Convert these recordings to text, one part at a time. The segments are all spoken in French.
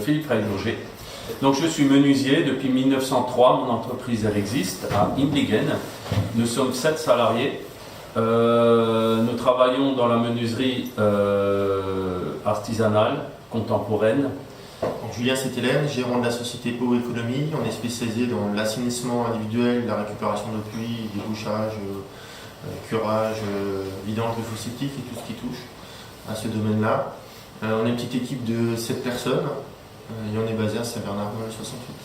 Philippe Reilbourger. Donc je suis menuisier depuis 1903, mon entreprise elle existe à Impligen. Nous sommes 7 salariés. Nous travaillons dans la menuiserie artisanale, contemporaine. Donc, Julien Settelen, gérant de la société Pau Économie. On est spécialisé dans l'assainissement individuel, la récupération d'eau de pluie, débouchage, curage, vidange de fosse septique et tout ce qui touche à ce domaine-là. On est une petite équipe de 7 personnes et on est basé à Saint-Bernard dans le 68.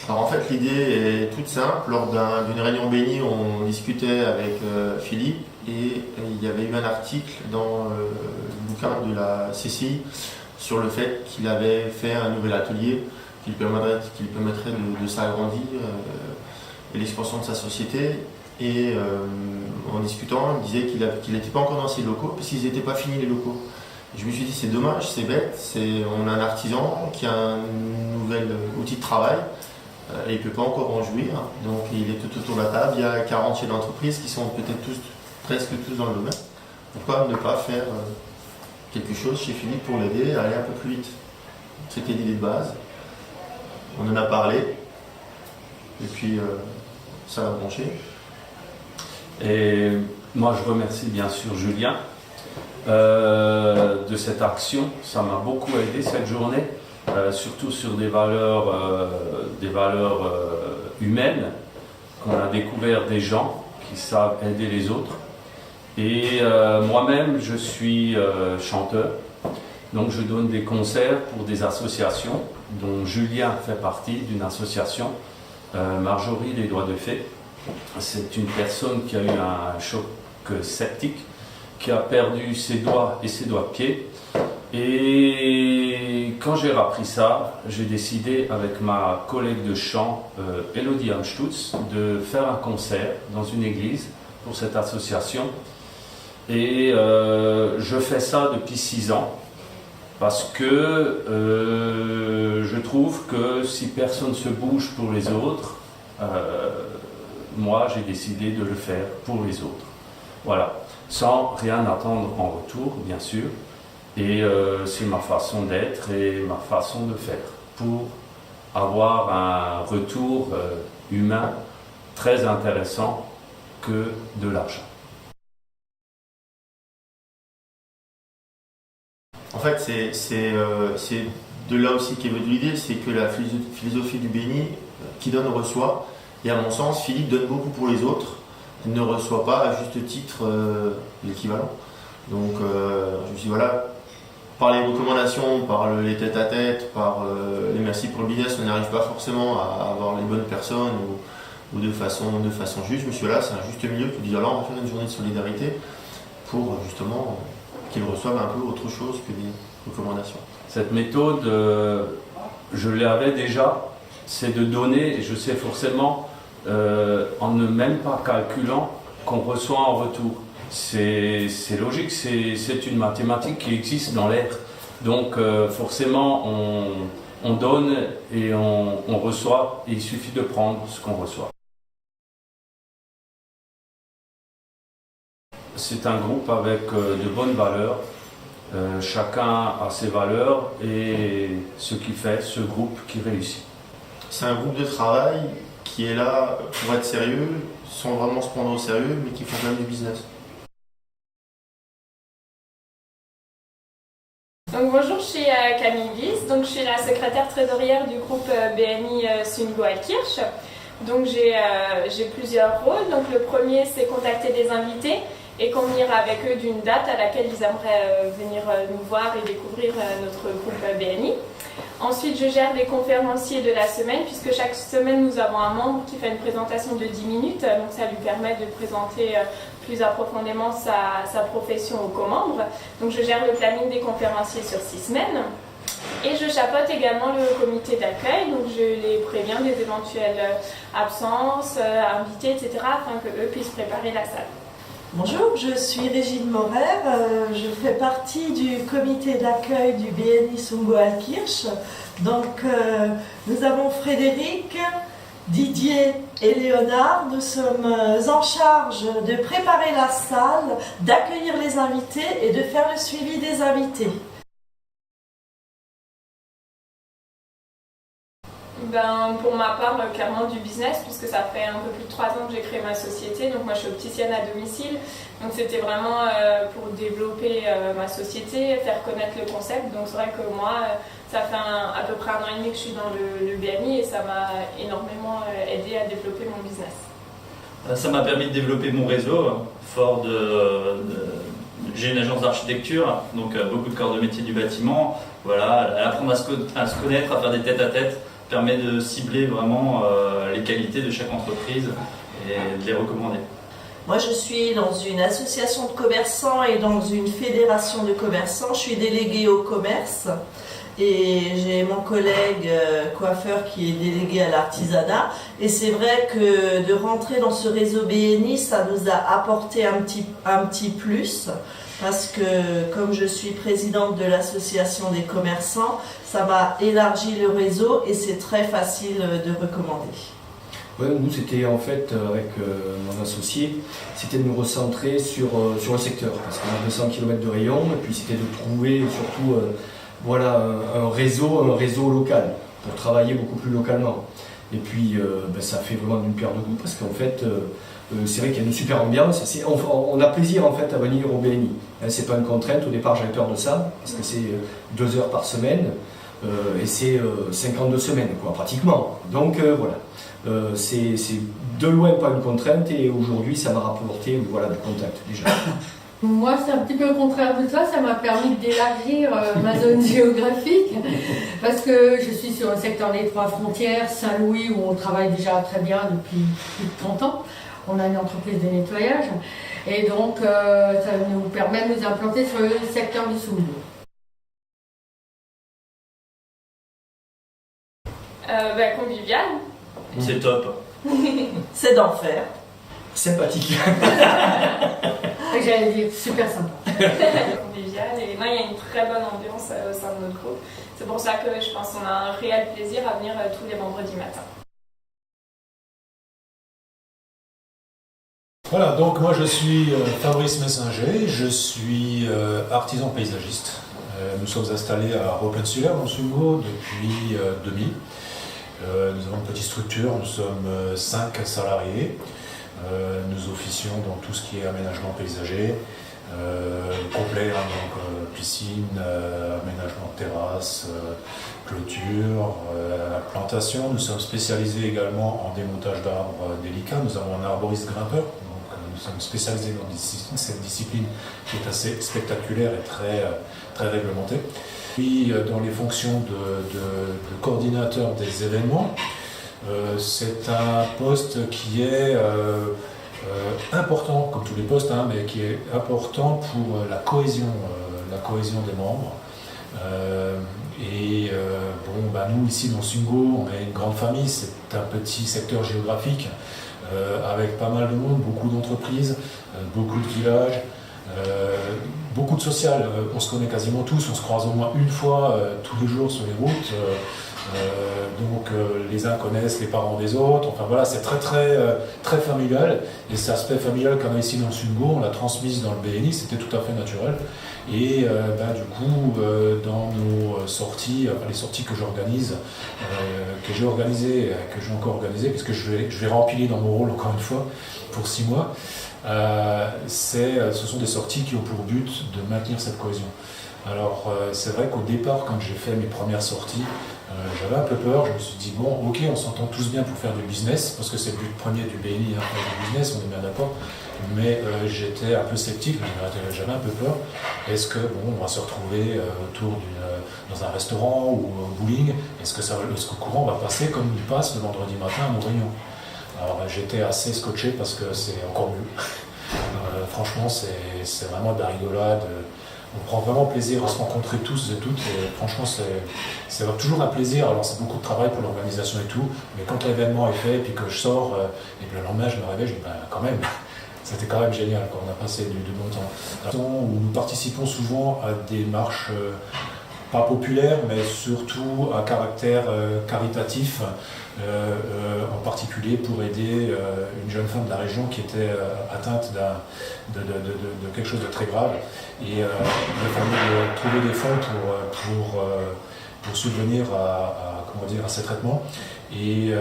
Alors en fait l'idée est toute simple. Lors d'une réunion bénie, on discutait avec Philippe et il y avait eu un article dans le bouquin de la CCI sur le fait qu'il avait fait un nouvel atelier qui lui permettrait de s'agrandir et l'expansion de sa société. Et en discutant, il disait qu'il n'était pas encore dans ses locaux parce qu'ils n'étaient pas finis les locaux. Et je me suis dit c'est dommage, c'est bête, on a un artisan qui a un nouvel outil de travail et il ne peut pas encore en jouir. Donc il est tout autour de la table, il y a 40 chefs d'entreprise qui sont peut-être presque tous dans le domaine. Pourquoi ne pas faire quelque chose chez Philippe pour l'aider à aller un peu plus vite? C'était l'idée de base. On en a parlé et puis ça a branché. Et moi je remercie bien sûr Julien de cette action. Ça m'a beaucoup aidé cette journée, surtout sur des valeurs humaines, qu'on a découvert des gens qui savent aider les autres. Et moi-même je suis chanteur, donc je donne des concerts pour des associations dont Julien fait partie d'une association, Marjorie les Doigts de Fée. C'est une personne qui a eu un choc septique, qui a perdu ses doigts et ses doigts de pied. Et quand j'ai appris ça, j'ai décidé avec ma collègue de chant, Elodie Amstutz, de faire un concert dans une église pour cette association. Et je fais ça depuis 6 ans parce que je trouve que si personne ne se bouge pour les autres, moi j'ai décidé de le faire pour les autres. Voilà, sans rien attendre en retour, bien sûr. Et c'est ma façon d'être et ma façon de faire pour avoir un retour humain très intéressant que de l'argent. En fait, c'est de là aussi qu'est venue l'idée, c'est que la philosophie du béni, qui donne reçoit. Et à mon sens, Philippe donne beaucoup pour les autres. Il ne reçoit pas à juste titre l'équivalent. Donc je me suis dit voilà, par les recommandations, par les tête-à-tête, par les merci pour le business, on n'arrive pas forcément à avoir les bonnes personnes ou de façon juste. Je me suis dit là, c'est un juste milieu qui dit là on va faire une journée de solidarité pour justement qu'ils reçoivent un peu autre chose que des recommandations. Cette méthode, je l'avais déjà, c'est de donner, et je sais forcément, en ne même pas calculant, qu'on reçoit en retour. C'est logique, c'est une mathématique qui existe dans l'air. Donc forcément, on donne et on reçoit, et il suffit de prendre ce qu'on reçoit. C'est un groupe avec de bonnes valeurs. Chacun a ses valeurs et ce qui fait ce groupe qui réussit. C'est un groupe de travail qui est là pour être sérieux, sans vraiment se prendre au sérieux, mais qui font quand même du business. Donc bonjour, je suis Camille Wies, donc je suis la secrétaire trésorière du groupe BNI Sungo-Altkirch. Donc j'ai plusieurs rôles. Donc le premier, c'est contacter des invités et convenir avec eux d'une date à laquelle ils aimeraient venir nous voir et découvrir notre groupe BNI. Ensuite, je gère les conférenciers de la semaine, puisque chaque semaine, nous avons un membre qui fait une présentation de 10 minutes. Donc ça lui permet de présenter plus approfondément sa profession aux co-membres. Donc je gère le planning des conférenciers sur 6 semaines. Et je chapeaute également le comité d'accueil, donc je les préviens des éventuelles absences, invités, etc., afin qu'eux puissent préparer la salle. Bonjour, je suis Régine Morer, je fais partie du comité d'accueil du BNI Sungo-Altkirch. Donc nous avons Frédéric, Didier et Léonard, nous sommes en charge de préparer la salle, d'accueillir les invités et de faire le suivi des invités. Pour ma part, clairement du business, puisque ça fait un peu plus de 3 ans que j'ai créé ma société. Donc moi je suis opticienne à domicile. Donc c'était vraiment pour développer ma société, faire connaître le concept. Donc c'est vrai que moi, ça fait à peu près 1 an et demi que je suis dans le BNI et ça m'a énormément aidé à développer mon business. Ça m'a permis de développer mon réseau, fort j'ai une agence d'architecture, donc beaucoup de corps de métier du bâtiment. Voilà, apprendre à se connaître, à faire des tête-à-tête, permet de cibler vraiment les qualités de chaque entreprise et de les recommander. Moi, je suis dans une association de commerçants et dans une fédération de commerçants. Je suis déléguée au commerce et j'ai mon collègue coiffeur qui est délégué à l'artisanat. Et c'est vrai que de rentrer dans ce réseau BNI, ça nous a apporté un petit plus. Parce que comme je suis présidente de l'association des commerçants, ça m'a élargi le réseau et c'est très facile de recommander. Ouais, nous, c'était en fait, avec mon associé, c'était de nous recentrer sur le secteur. Parce qu'on a 200 km de rayon, et puis c'était de trouver surtout un réseau local, pour travailler beaucoup plus localement. Et puis ça fait vraiment d'une pierre deux coups, parce qu'en fait, c'est vrai qu'il y a une super ambiance, on a plaisir en fait à venir au BNI. C'est pas une contrainte, au départ j'avais peur de ça, parce que c'est 2 heures par semaine, et c'est 52 semaines, quoi, pratiquement. Donc voilà, c'est de loin pas une contrainte, et aujourd'hui ça m'a rapporté du contact déjà. Moi, c'est un petit peu le contraire de ça, ça m'a permis d'élargir ma zone géographique, parce que je suis sur le secteur des 3 frontières, Saint-Louis, où on travaille déjà très bien depuis plus de 30 ans. On a une entreprise de nettoyage, et donc ça nous permet de nous implanter sur le secteur du Soumbourg. Convivial. C'est top. C'est d'enfer. Sympathique. J'allais dire super sympa. Convivial, et moi il y a une très bonne ambiance au sein de notre groupe. C'est pour ça que je pense qu'on a un réel plaisir à venir tous les vendredis matins. Voilà, donc moi je suis Fabrice Messinger, je suis artisan paysagiste. Nous sommes installés à Roppensulaire dans le Sundgau depuis 2000. Nous avons une petite structure, nous sommes 5 salariés. Nous officions dans tout ce qui est aménagement paysager, complet, donc piscine, aménagement de terrasse, clôture, plantation. Nous sommes spécialisés également en démontage d'arbres délicats. Nous avons un arboriste grimpeur. Nous sommes spécialisés dans cette discipline qui est assez spectaculaire et très réglementée. Puis dans les fonctions de coordinateur des événements, c'est un poste qui est important, comme tous les postes, mais qui est important pour la cohésion des membres. Nous ici dans Sundgau, on est une grande famille, c'est un petit secteur géographique avec pas mal de monde, beaucoup d'entreprises, beaucoup de villages, beaucoup de social. On se connaît quasiment tous, on se croise au moins une fois tous les jours sur les routes. Les uns connaissent les parents des autres. Enfin voilà, c'est très familial. Et cet aspect familial qu'on a ici dans le Sundgau, on l'a transmise dans le BNI, c'était tout à fait naturel. Et dans nos sorties, les sorties que j'organise, que j'ai organisées, que j'ai encore organisées, puisque je vais rempiler dans mon rôle encore une fois pour 6 mois, ce sont des sorties qui ont pour but de maintenir cette cohésion. Alors c'est vrai qu'au départ, quand j'ai fait mes premières sorties, j'avais un peu peur. Je me suis dit, bon, ok, on s'entend tous bien pour faire du business, parce que c'est le but premier du BNI, faire du business, on est bien d'accord. Mais j'étais un peu sceptique, j'avais un peu peur. Est-ce que on va se retrouver dans un restaurant ou au bowling? Est-ce que le courant va passer comme il passe le vendredi matin à Montréal? Alors j'étais assez scotché parce que c'est encore mieux. Franchement, c'est vraiment de la rigolade. On prend vraiment plaisir à se rencontrer tous et toutes, et franchement c'est toujours un plaisir. Alors c'est beaucoup de travail pour l'organisation et tout, mais quand l'événement est fait et puis que je sors et puis le lendemain je me réveille, je dis quand même, c'était quand même génial, on a passé du bon temps. Où nous participons souvent à des marches pas populaire, mais surtout à caractère caritatif, en particulier pour aider une jeune femme de la région qui était atteinte de quelque chose de très grave. Et il a fallu trouver des fonds pour subvenir à ces traitements. Et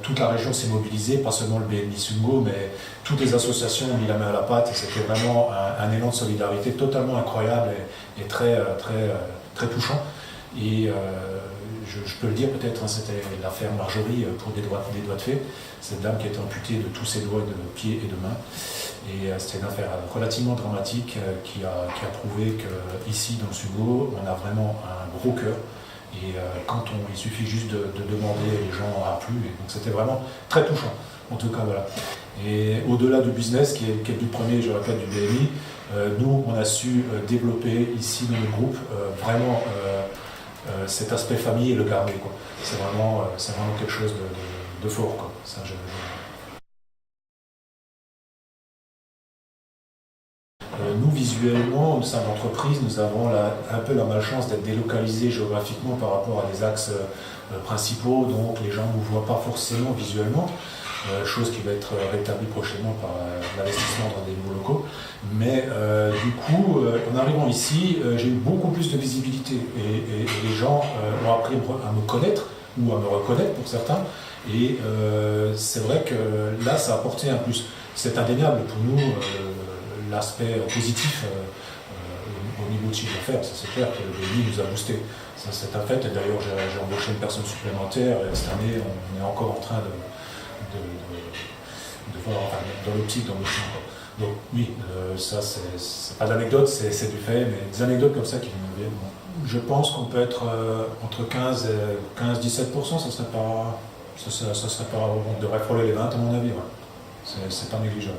toute la région s'est mobilisée, pas seulement le BNI Sungo, mais toutes les associations ont mis la main à la pâte, et c'était vraiment un élan de solidarité totalement incroyable et très touchant. Et je peux le dire peut-être, c'était l'affaire Marjorie pour des doigts de fée, cette dame qui a été amputée de tous ses doigts de pied et de main. Et c'était une affaire relativement dramatique qui a prouvé qu'ici dans le Sungo, on a vraiment un gros cœur. Et il suffit juste de demander, les gens affluent. Et donc c'était vraiment très touchant. En tout cas, voilà. Et au-delà du business, qui est le but premier, je répète, du BNI, nous, on a su développer ici dans le groupe vraiment cet aspect famille et le garder, quoi. C'est vraiment quelque chose de fort, quoi. Ça, nous, visuellement, au sein de l'entreprise, nous avons un peu la malchance d'être délocalisés géographiquement par rapport à des axes principaux, donc les gens ne nous voient pas forcément visuellement, chose qui va être rétablie prochainement par l'investissement dans des nouveaux locaux. Mais du coup, en arrivant ici, j'ai eu beaucoup plus de visibilité et les gens ont appris à me connaître ou à me reconnaître pour certains. Et c'est vrai que là, ça a apporté un plus. C'est indéniable pour nous. L'aspect positif au niveau de chiffre d'affaires, c'est clair que le BNI nous a boosté. Ça, c'est un fait. Et d'ailleurs, j'ai embauché une personne supplémentaire et cette année, on est encore en train de voir dans l'optique d'embaucher encore. Donc oui, ça c'est pas d'anecdote, c'est du fait, mais des anecdotes comme ça qui nous viennent. Bon. Je pense qu'on peut être entre 15 et 15-17%, ça serait pas, on devrait frôler les 20 à mon avis. Ouais. C'est pas négligeable.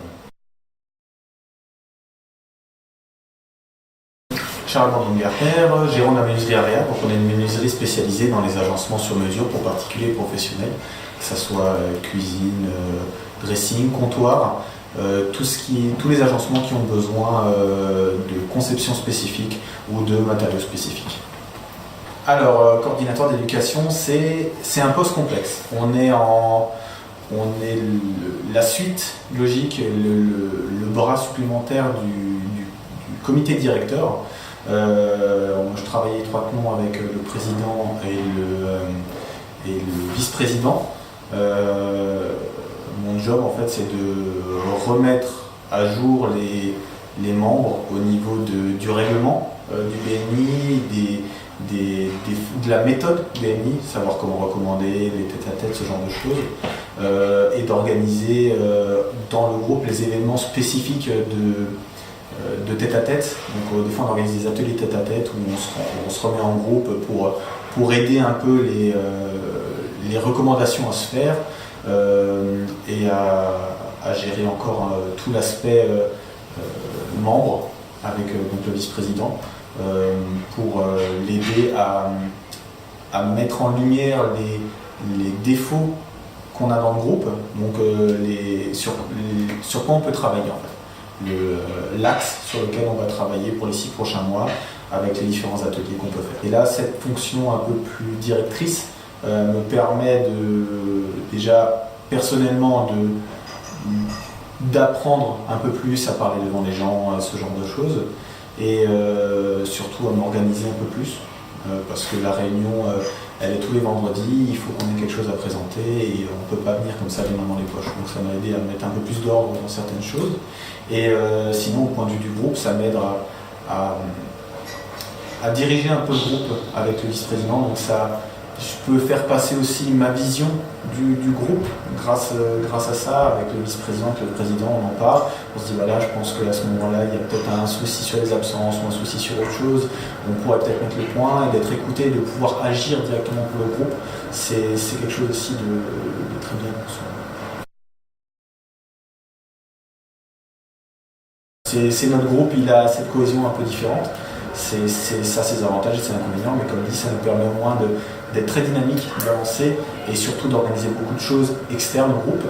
Charles Bandon-Gartner, gérant de la menuiserie Area. Donc on est une menuiserie spécialisée dans les agencements sur mesure pour particuliers et professionnels, que ce soit cuisine, dressing, comptoir, tous les agencements qui ont besoin de conception spécifique ou de matériaux spécifiques. Alors, coordinateur d'éducation, c'est un poste complexe. On est la suite logique, le bras supplémentaire du comité directeur. Je travaille étroitement avec le président et le vice-président. Mon job, en fait, c'est de remettre à jour les membres au niveau du règlement du BNI, de la méthode BNI, savoir comment recommander, les tête-à-tête, ce genre de choses, et d'organiser dans le groupe les événements spécifiques de tête-à-tête. Donc des fois on organise des ateliers tête-à-tête où on se remet en groupe pour aider un peu les recommandations à se faire et à gérer encore tout l'aspect membre avec donc le vice-président pour l'aider à mettre en lumière les défauts qu'on a dans le groupe, donc sur quoi on peut travailler en fait. L'axe sur lequel on va travailler pour les 6 prochains mois avec les différents ateliers qu'on peut faire. Et là, cette fonction un peu plus directrice me permet déjà personnellement d'apprendre un peu plus à parler devant les gens, ce genre de choses, et surtout à m'organiser un peu plus, parce que la réunion, elle est tous les vendredis, il faut qu'on ait quelque chose à présenter et on ne peut pas venir comme ça les mains dans les poches. Donc ça m'a aidé à mettre un peu plus d'ordre dans certaines choses. Et sinon, au point de vue du groupe, ça m'aide à diriger un peu le groupe avec le vice-président. Donc ça, je peux faire passer aussi ma vision du groupe grâce à ça, avec le vice-président, que le président, on en parle. On se dit, voilà, je pense qu'à ce moment-là, il y a peut-être un souci sur les absences ou un souci sur autre chose. On pourrait peut-être mettre le point et d'être écouté et de pouvoir agir directement pour le groupe. C'est quelque chose aussi de très bien. C'est notre groupe, il a cette cohésion un peu différente. C'est ça ses avantages et ses inconvénients, mais comme dit, ça nous permet au moins d'être très dynamique, d'avancer et surtout d'organiser beaucoup de choses externes au groupe.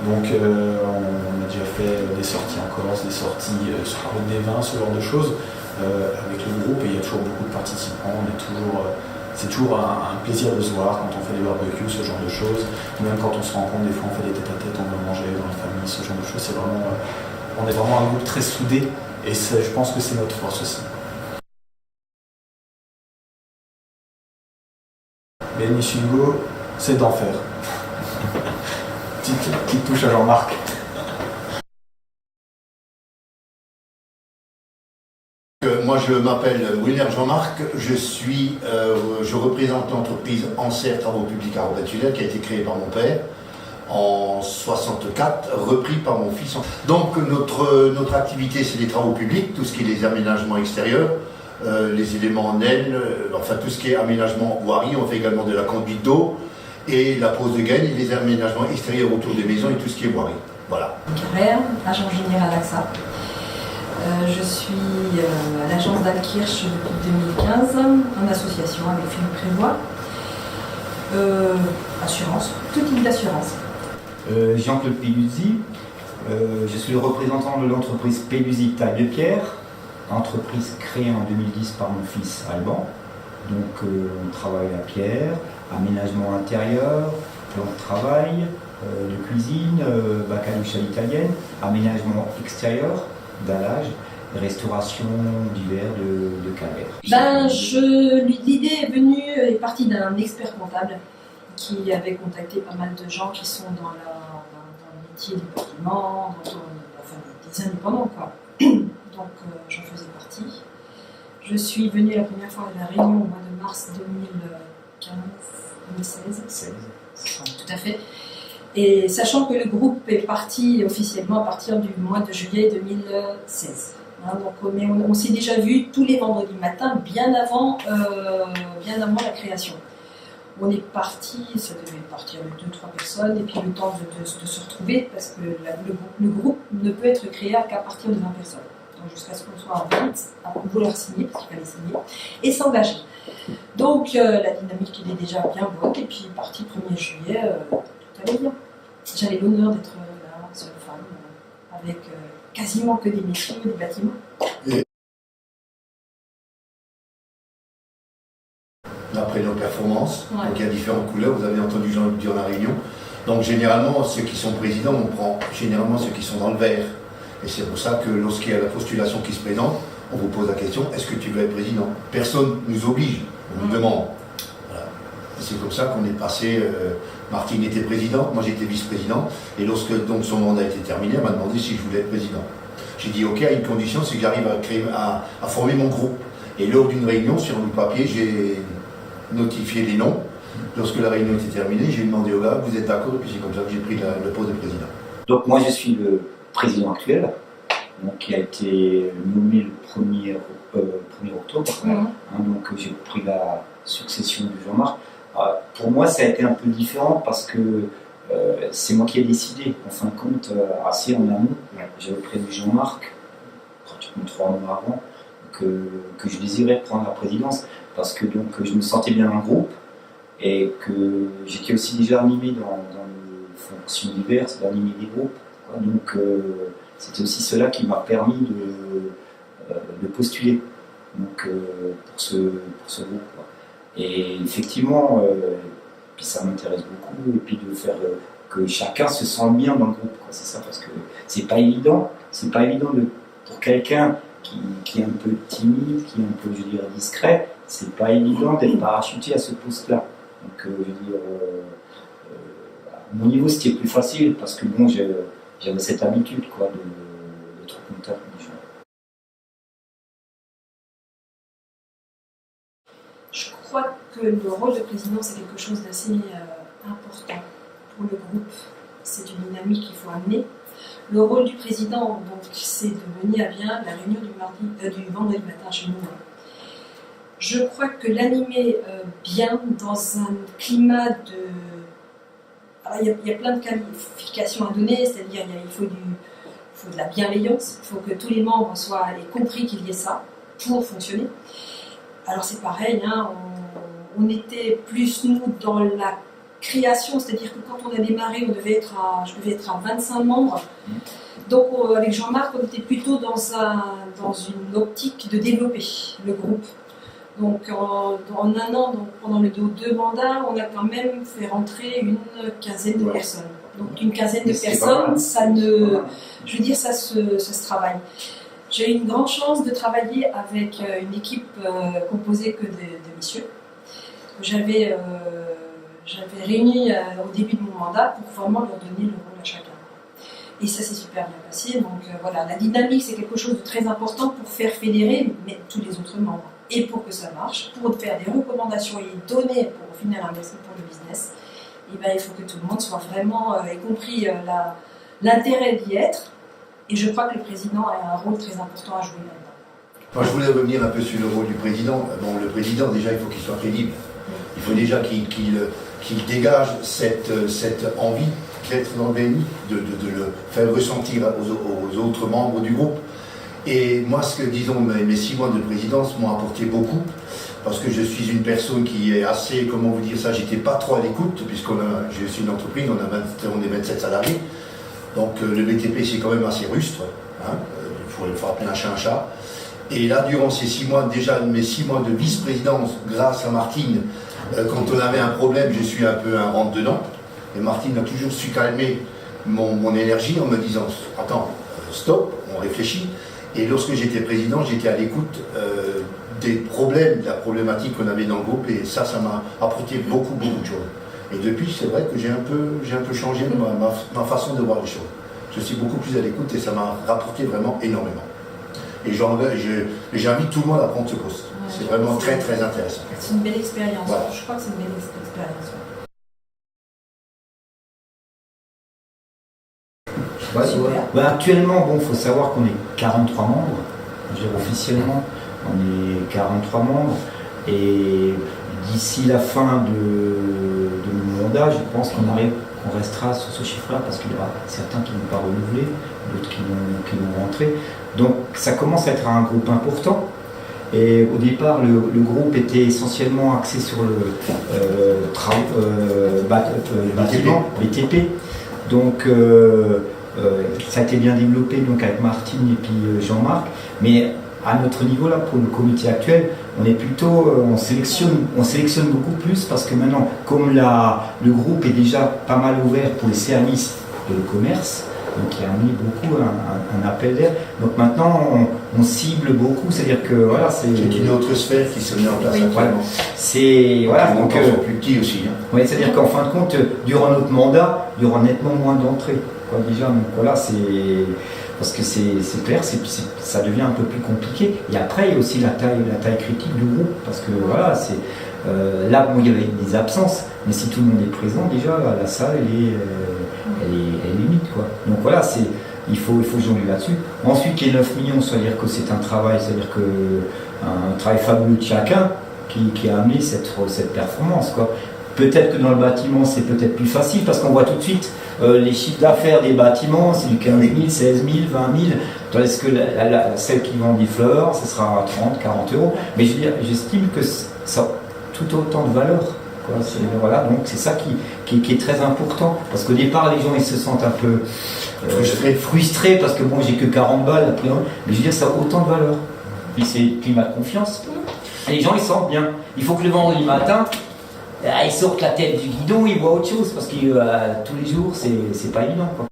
Donc on a déjà fait des sorties en Corse, des sorties sur la route des vins, ce genre de choses. avec le groupe et il y a toujours beaucoup de participants. C'est toujours un plaisir de se voir quand on fait des barbecues, ce genre de choses. Même quand on se rencontre, des fois on fait des tête-à-tête, on va manger dans la famille, ce genre de choses. On est vraiment un groupe très soudé et je pense que c'est notre force aussi. BNI Shingo, c'est d'enfer. Petite touche à Jean-Marc. Moi, je m'appelle William Jean-Marc, je représente l'entreprise Anser Travaux Publics à Robert-Tunnel qui a été créée par mon père en 64, repris par mon fils. Donc notre activité, c'est les travaux publics, tout ce qui est les aménagements extérieurs, les éléments en aile, enfin tout ce qui est aménagement voirie. On fait également de la conduite d'eau et la pose de gaine et les aménagements extérieurs autour des maisons et tout ce qui est voirie. Voilà. Carrère, agent général AXA. Je suis à l'agence d'Alkirch depuis 2015, en association avec Philippe Prévost. Assurance, tout type d'assurance. Jean-Claude Pelluzi, je suis le représentant de l'entreprise Pelluzi Taille de Pierre, entreprise créée en 2010 par mon fils Alban. Donc on travaille la pierre, aménagement intérieur, plan de travail, de cuisine, bacalouche à l'italienne, aménagement extérieur, dallage, restauration divers de calvaire. L'idée est partie d'un expert comptable qui avait contacté pas mal de gens qui sont dans le métier du bâtiment, enfin des indépendants quoi. Donc j'en faisais partie. Je suis venue la première fois à la Réunion au mois de mars 2016. Tout à fait. Et sachant que le groupe est parti officiellement à partir du mois de juillet 2016. Mais on s'est déjà vu tous les vendredis matins, bien avant la création. On est parti, ça devait partir avec 2-3 personnes, et puis le temps de se retrouver, parce que le groupe ne peut être créé qu'à partir de 20 personnes. Donc jusqu'à ce qu'on soit en 20, à vouloir signer, parce qu'il fallait signer, et s'engager. Donc la dynamique elle est déjà bien bonne, et puis parti 1er juillet, tout allait bien. J'avais l'honneur d'être la seule femme, avec quasiment que des messieurs du bâtiment. D'après nos performances, Ouais. donc il y a différentes couleurs, vous avez entendu Jean-Luc dire la réunion. Donc généralement, ceux qui sont présidents, on prend généralement ceux qui sont dans le vert. Et c'est pour ça que lorsqu'il y a la postulation qui se présente, on vous pose la question, est-ce que tu veux être président? Personne ne nous oblige, on nous demande. Voilà. C'est comme ça qu'on est passé, Martine était présidente, moi j'étais vice-président, et lorsque donc son mandat a été terminé, elle m'a demandé si je voulais être président. J'ai dit ok, à une condition, c'est que j'arrive à former mon groupe. Et lors d'une réunion, sur le papier, j'ai notifié les noms. Lorsque la réunion était terminée, j'ai demandé au gars, vous êtes d'accord? Et puis c'est comme ça que j'ai pris le poste de président. Donc moi je suis le président actuel, donc, qui a été nommé le 1er octobre. Donc j'ai pris la succession de Jean-Marc. Pour moi ça a été un peu différent parce que c'est moi qui ai décidé, en fin de compte, assez en amont. J'avais prévu Jean-Marc, pratiquement 3 mois avant, que je désirais prendre la présidence parce que donc, je me sentais bien dans le groupe et que j'étais aussi déjà animé dans les fonctions diverses, d'animer des groupes. Donc c'était aussi cela qui m'a permis de postuler donc, pour ce groupe. Et effectivement, puis ça m'intéresse beaucoup, et puis de faire que chacun se sente bien dans le groupe. C'est ça, parce que c'est pas évident pour quelqu'un qui est un peu timide, qui est un peu, je dirais, discret, c'est pas évident d'être parachuté à ce poste-là. Donc, je veux dire, à mon niveau, c'était plus facile parce que bon, j'avais cette habitude d'être au contact des gens. Je crois que le rôle de président, c'est quelque chose d'assez important pour le groupe. C'est une dynamique qu'il faut amener. Le rôle du président, donc, c'est de mener à bien la réunion du vendredi matin chez nous. Je crois que l'animer bien dans un climat de... Alors, il y a plein de qualifications à donner, c'est-à-dire il faut de la bienveillance, il faut que tous les membres aient compris qu'il y ait ça pour fonctionner. Alors c'est pareil, on était plus nous dans la création, c'est-à-dire que quand on a démarré, je devais être à 25 membres. Donc avec Jean-Marc, on était plutôt dans une optique de développer le groupe. Donc en un an, donc pendant les 2 mandats, on a quand même fait rentrer une quinzaine de personnes. Donc une quinzaine de personnes, ça se travaille. J'ai eu une grande chance de travailler avec une équipe composée que de messieurs. J'avais réuni au début de mon mandat pour vraiment leur donner le rôle à chacun. Et ça s'est super bien passé. Donc voilà, la dynamique, c'est quelque chose de très important pour faire fédérer mais tous les autres membres. Et pour que ça marche, pour faire des recommandations et donner pour au final investir pour le business, et ben, il faut que tout le monde soit vraiment, ait compris l'intérêt d'y être. Et je crois que le président a un rôle très important à jouer là-dedans. Moi, je voulais revenir un peu sur le rôle du président. Bon, le président, déjà, il faut qu'il soit crédible. Il faut déjà qu'il dégage cette envie d'être dans le BNI, de le faire ressentir aux autres membres du groupe. Et moi, disons, mes 6 mois de présidence m'ont apporté beaucoup, parce que je suis une personne qui est assez, comment vous dire ça, j'étais pas trop à l'écoute, je suis une entreprise, on est 27 salariés, donc le BTP c'est quand même assez rustre, hein, il faut appeler un chat un chat. Et là, durant ces 6 mois, déjà mes 6 mois de vice-présidence, grâce à Martine, quand on avait un problème, je suis un peu un rentre-dedans, et Martine a toujours su calmer mon énergie en me disant, attends, stop, on réfléchit. Et lorsque j'étais président, j'étais à l'écoute des problèmes, de la problématique qu'on avait dans le groupe, et ça m'a apporté beaucoup de choses. Et depuis, c'est vrai que j'ai un peu changé ma façon de voir les choses. Je suis beaucoup plus à l'écoute et ça m'a rapporté vraiment énormément. Et j'invite tout le monde à prendre ce poste. C'est vraiment très très intéressant. C'est une belle expérience. Voilà. Je crois que c'est une belle expérience. Actuellement, il faut savoir qu'on est 43 membres. Officiellement, on est 43 membres. Et d'ici la fin de mon mandat, je pense qu'on restera sur ce chiffre-là, parce qu'il y aura certains qui ne vont pas renouveler, d'autres qui vont rentrer. Donc ça commence à être un groupe important. Et au départ, le groupe était essentiellement axé sur le bâtiment, BTP. Donc ça a été bien développé donc, avec Martine et puis Jean-Marc. Mais à notre niveau là, pour le comité actuel, on est plutôt, on sélectionne beaucoup plus, parce que maintenant, comme le groupe est déjà pas mal ouvert pour les services de commerce, donc il a mis beaucoup un appel d'air. Donc maintenant, on cible beaucoup, c'est-à-dire que voilà, c'est une autre sphère qui se met en place actuellement. C'est voilà, donc plus petit aussi. Hein. Oui, c'est-à-dire qu'en fin de compte, durant notre mandat, il y aura nettement moins d'entrées. Déjà, donc voilà, c'est parce que c'est clair, ça devient un peu plus compliqué. Et après, il y a aussi la taille critique du groupe, parce que voilà, c'est là, bon, il y avait des absences, mais si tout le monde est présent, déjà, la salle, elle est limite, quoi. Donc voilà, il faut jongler là-dessus. Ensuite, les 9 millions, c'est-à-dire que c'est un travail, c'est-à-dire que un travail fabuleux de chacun qui a amené cette performance, quoi. Peut-être que dans le bâtiment, c'est peut-être plus facile, parce qu'on voit tout de suite les chiffres d'affaires des bâtiments, c'est du 15 000, 16 000, 20 000, tandis que celle qui vend des fleurs, ce sera 30, 40 euros. Mais je veux dire, j'estime que ça a tout autant de valeur. Quoi. Voilà, donc c'est ça qui est très important, parce qu'au départ, les gens ils se sentent un peu frustrés, parce que bon, j'ai que 40 balles, après, mais je veux dire, ça a autant de valeur. Puis c'est le climat de confiance. Et les gens ils sentent bien. Il faut que le vendredi matin, ils sortent la tête du guidon, ils voient autre chose, parce que tous les jours, c'est pas évident. Quoi.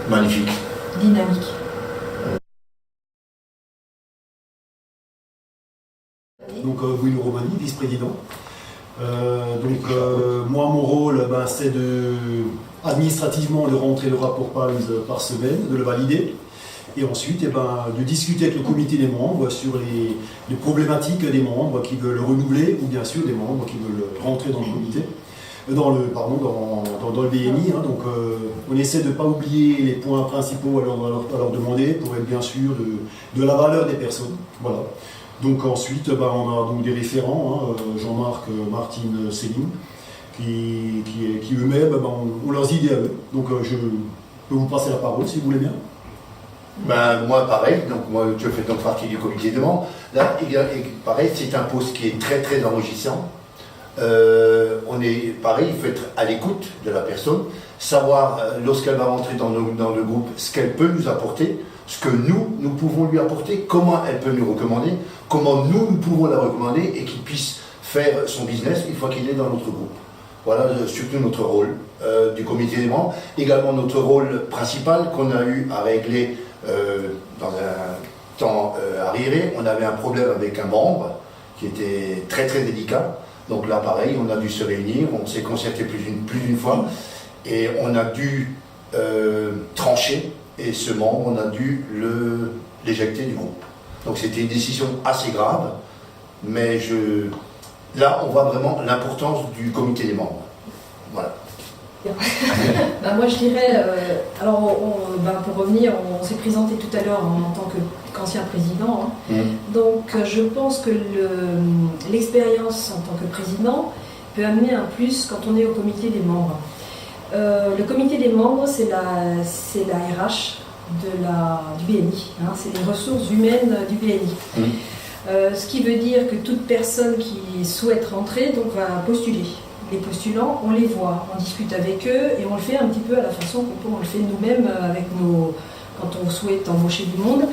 Magnifique. Dynamique. Donc Bruno Romani, vice-président. Moi, mon rôle, c'est administrativement de rentrer le rapport PALMS par semaine, de le valider. Et ensuite, de discuter avec le comité des membres sur les problématiques des membres qui veulent renouveler, ou bien sûr des membres qui veulent rentrer dans le comité, dans le BNI. Hein. Donc, on essaie de ne pas oublier les points principaux à leur demander, pour être bien sûr de la valeur des personnes. Voilà. Donc ensuite, on a donc des référents, hein, Jean-Marc, Martine, Céline, qui eux-mêmes ont leurs idées à eux. Donc je peux vous passer la parole si vous voulez bien. Moi pareil, donc moi je fais donc partie du comité de membres. Là, pareil, c'est un poste qui est très très enrichissant. on est pareil, il faut être à l'écoute de la personne, savoir lorsqu'elle va rentrer dans le groupe ce qu'elle peut nous apporter, ce que nous pouvons lui apporter, comment elle peut nous recommander, comment nous pouvons la recommander et qu'il puisse faire son business une fois qu'il est dans notre groupe. Voilà surtout notre rôle du comité des membres. Également notre rôle principal qu'on a eu à régler dans un temps arriéré. On avait un problème avec un membre qui était très très délicat. Donc là pareil, on a dû se réunir, on s'est concerté plus d'une fois et on a dû trancher. Et ce membre, on a dû l'éjecter du groupe. Donc c'était une décision assez grave, mais là, on voit vraiment l'importance du comité des membres. Voilà. Moi, je dirais, pour revenir, on s'est présenté tout à l'heure en tant qu'ancien président. Donc, je pense que l'expérience en tant que président peut amener un plus quand on est au comité des membres. Le comité des membres, c'est la RH du BNI, c'est les ressources humaines du BNI. Ce qui veut dire que toute personne qui souhaite rentrer va postuler. Les postulants, on les voit, on discute avec eux et on le fait un petit peu à la façon qu'on le fait nous-mêmes quand on souhaite embaucher du monde,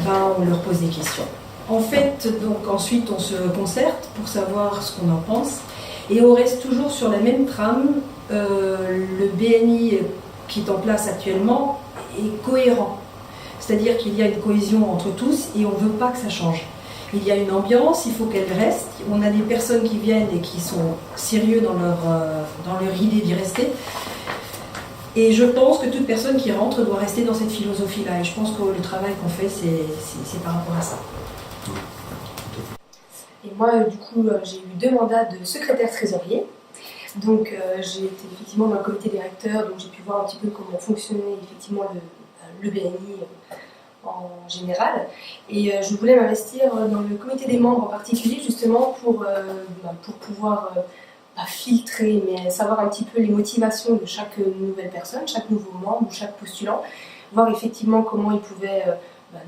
on leur pose des questions. En fait, ensuite on se concerte pour savoir ce qu'on en pense et on reste toujours sur la même trame. Le BNI qui est en place actuellement est cohérent, c'est-à-dire qu'il y a une cohésion entre tous et on ne veut pas que ça change. Il y a une ambiance, il faut qu'elle reste. On a des personnes qui viennent et qui sont sérieux dans leur idée d'y rester. Et je pense que toute personne qui rentre doit rester dans cette philosophie-là. Et je pense que le travail qu'on fait, c'est par rapport à ça. Et moi, du coup, j'ai eu 2 mandats de secrétaire trésorier. Donc, j'ai été effectivement dans le comité directeur, donc j'ai pu voir un petit peu comment fonctionnait effectivement le BNI en général. Et je voulais m'investir dans le comité des membres en particulier, justement pour pouvoir pas filtrer, mais savoir un petit peu les motivations de chaque nouvelle personne, chaque nouveau membre ou chaque postulant, voir effectivement comment ils pouvaient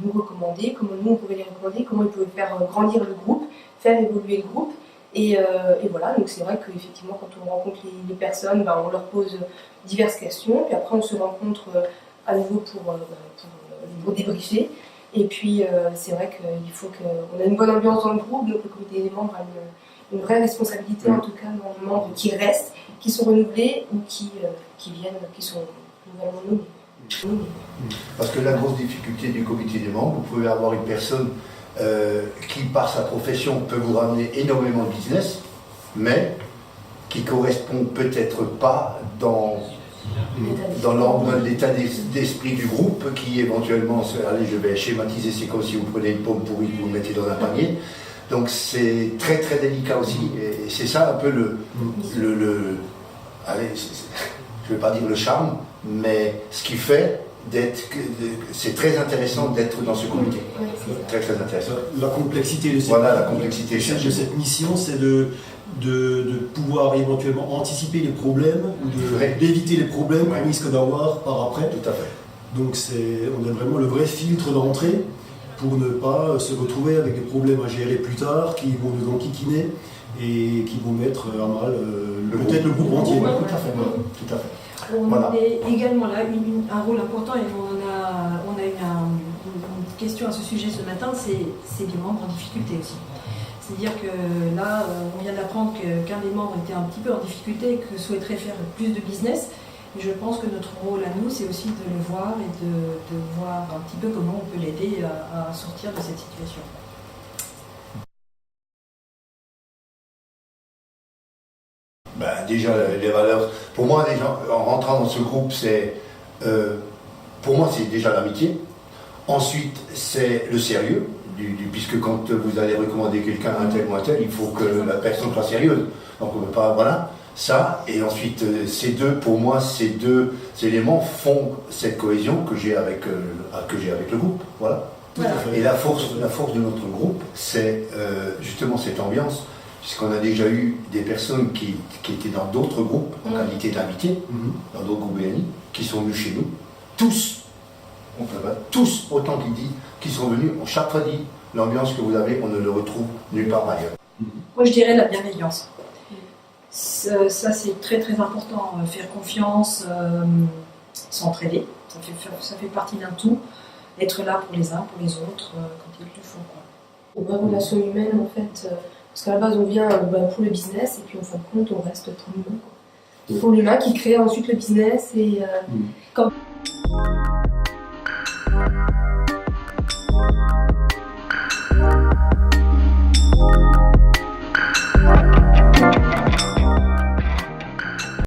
nous recommander, comment nous on pouvait les recommander, comment ils pouvaient faire grandir le groupe, faire évoluer le groupe. Et voilà, donc c'est vrai qu'effectivement quand on rencontre les personnes, on leur pose diverses questions, puis après on se rencontre à nouveau pour débriefer. Et puis c'est vrai qu'il faut qu'on ait une bonne ambiance dans le groupe, donc le comité des membres a une vraie responsabilité, en tout cas dans les membres qui restent, qui sont renouvelés ou qui viennent, qui sont nouvellement nommés. Parce que la grosse difficulté du comité des membres, vous pouvez avoir une personne qui, par sa profession, peut vous ramener énormément de business, mais qui ne correspond peut-être pas dans l'état d'esprit du groupe, qui éventuellement, allez, je vais schématiser, c'est comme si vous prenez une pomme pourrie et vous le mettez dans un panier. Donc c'est très très délicat aussi, et c'est ça un peu allez, je ne vais pas dire le charme, mais ce qui fait c'est très intéressant d'être dans ce comité. Très très intéressant. La complexité de cette mission, c'est de pouvoir éventuellement anticiper les problèmes ou d'éviter les problèmes qu'on risque d'avoir par après. Tout à fait. Donc on a vraiment le vrai filtre d'entrée pour ne pas se retrouver avec des problèmes à gérer plus tard qui vont nous enquiquiner et qui vont mettre à mal peut-être le groupe entier. Tout à fait. Tout à fait. On a également là un rôle important et on a eu une question à ce sujet ce matin, c'est les membres en difficulté aussi. C'est-à-dire que là, on vient d'apprendre qu'un des membres était un petit peu en difficulté et que souhaiterait faire plus de business. Et je pense que notre rôle à nous, c'est aussi de le voir et de voir un petit peu comment on peut l'aider à sortir de cette situation. Déjà, les valeurs. Pour moi, déjà, en rentrant dans ce groupe, pour moi, c'est déjà l'amitié. Ensuite, c'est le sérieux, puisque quand vous allez recommander quelqu'un à un tel ou un tel, il faut que la personne soit sérieuse. Donc, on ne peut pas. Voilà, ça. Et ensuite, pour moi, ces deux éléments font cette cohésion que j'ai avec le groupe. Voilà. Et la force de notre groupe, c'est justement cette ambiance. Puisqu'on a déjà eu des personnes qui étaient dans d'autres groupes, en qualité d'invités, dans d'autres groupes BNI, qui sont venus chez nous. Tous, autant qui sont venus, ont chaque fois dit, l'ambiance que vous avez, on ne le retrouve nulle part ailleurs. Moi je dirais la bienveillance. Ça c'est très très important, faire confiance, s'entraider, ça fait partie d'un tout, être là pour les uns, pour les autres, quand ils le font. Quoi. Une relation humaine en fait, parce qu'à la base on vient pour le business et puis en fin de compte on reste trop humain. Pour l'humain qui crée ensuite le business et quand...